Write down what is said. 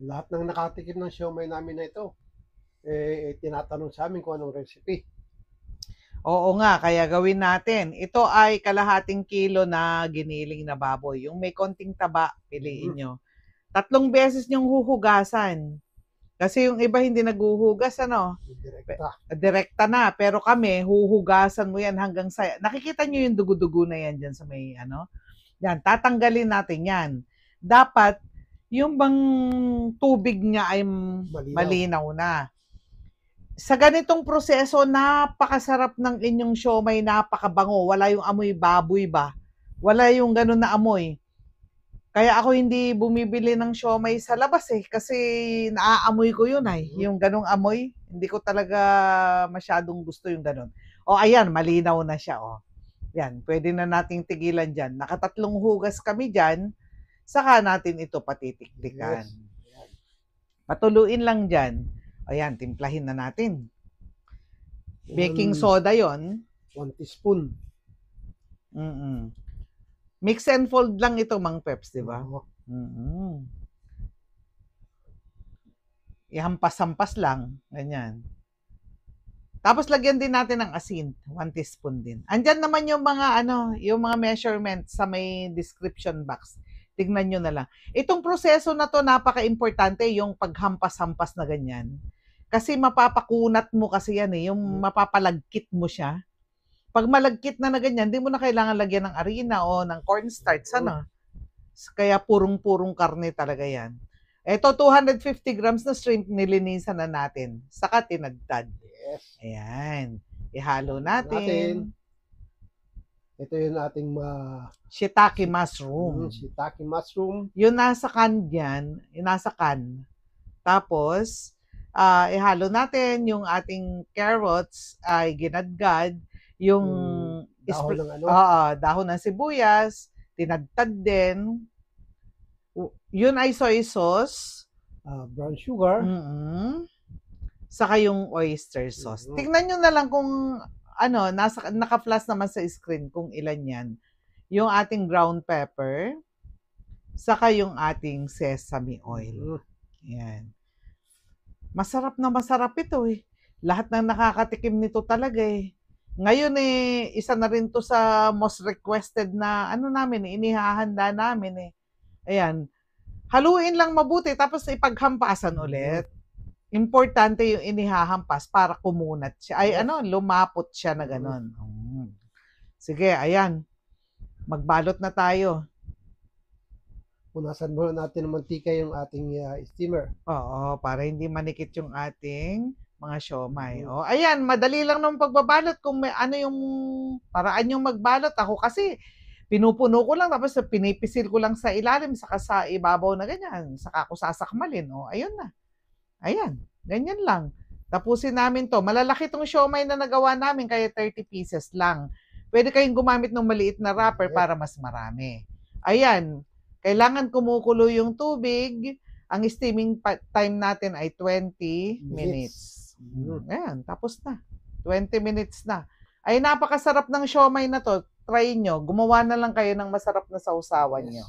Lahat ng nakatikim ng siomai namin na ito, tinatanong sa amin kung anong recipe. Oo nga, kaya gawin natin. Ito ay kalahating kilo na giniling na baboy. Yung may konting taba, piliin nyo. 3 beses nyong huhugasan. Kasi yung iba hindi naghuhugas, ano? Direkta. Direkta na. Pero kami, huhugasan mo yan hanggang sa... Nakikita nyo yung dugo-dugo na yan dyan sa may, ano? Yan, tatanggalin natin yan. Dapat, yung bang tubig niya ay malinaw na. Sa ganitong proseso, napakasarap ng inyong siomai, napakabango. Wala yung amoy baboy ba? Wala yung ganun na amoy. Kaya ako hindi bumibili ng siomai sa labas kasi naaamoy ko yun ay. Yung ganung amoy, hindi ko talaga masyadong gusto yung ganun. O ayan, malinaw na siya. O. Yan, pwede na nating tigilan dyan. Nakatatlong hugas kami dyan, saka natin ito patitiktikan. Yes. Patuluin lang dyan. Ayan, timplahin na natin. Baking soda yon. 1 teaspoon. Mix and fold lang ito, Mang Peps, di ba? Ihampas-hampas lang. Ganyan. Tapos lagyan din natin ng asin, 1 teaspoon din. Andyan naman yung mga yung mga measurements sa may description box. Tignan nyo na lang. Itong proseso na to napaka-importante yung paghampas-hampas na ganyan. Kasi mapapakunat mo kasi yan yung mapapalagkit mo siya. Pag malagkit na ganyan, hindi mo na kailangan lagyan ng harina o ng cornstarch, Kaya purong-purong karne talaga yan. Ito, 250 grams na shrimp, nilinisan na natin. Saka tinagtad. Yes. Ayan. Ihalo natin. Ito yung ating shiitake mushroom. Shiitake mushroom. Yung nasa can yan, yung nasa can. Tapos, ihalo natin yung ating carrots ay ginadgad. Yung dahon ng sibuyas, tinagtad din. Yun ay soy sauce. Brown sugar. Saka yung oyster sauce. Tingnan nyo na lang kung naka-flash naman sa screen kung ilan yan. Yung ating ground pepper, saka yung ating sesame oil. Yan. Masarap na masarap ito Lahat ng nakakatikim nito talaga Ngayon isa na rin to sa most requested na inihahanda namin Ayan. Haluin lang mabuti tapos ipaghampasan ulit. Importante yung inihahampas para kumunat siya. Ay lumapot siya na gano'n. Sige, ayan. Magbalot na tayo. Punasan muna natin ng mantika yung ating steamer. Oo, para hindi manikit yung ating mga siomai. Ayan, madali lang ng pagbabalot kung may yung paraan yung magbalot. Ako kasi pinupuno ko lang tapos pinipisil ko lang sa ilalim saka sa ibabaw na ganyan. Saka ako sasakmalin. Ayun na. Ayan, ganyan lang. Tapusin namin to. Malalaki tong siomai na nagawa namin kaya 30 pieces lang. Pwede kayong gumamit ng maliit na wrapper para mas marami. Ayan, kailangan kumukulo yung tubig. Ang steaming time natin ay 20 minutes. Ayan, tapos na. 20 minutes na. Ay, napakasarap ng siomai na to. Try nyo. Gumawa na lang kayo ng masarap na sausawan nyo.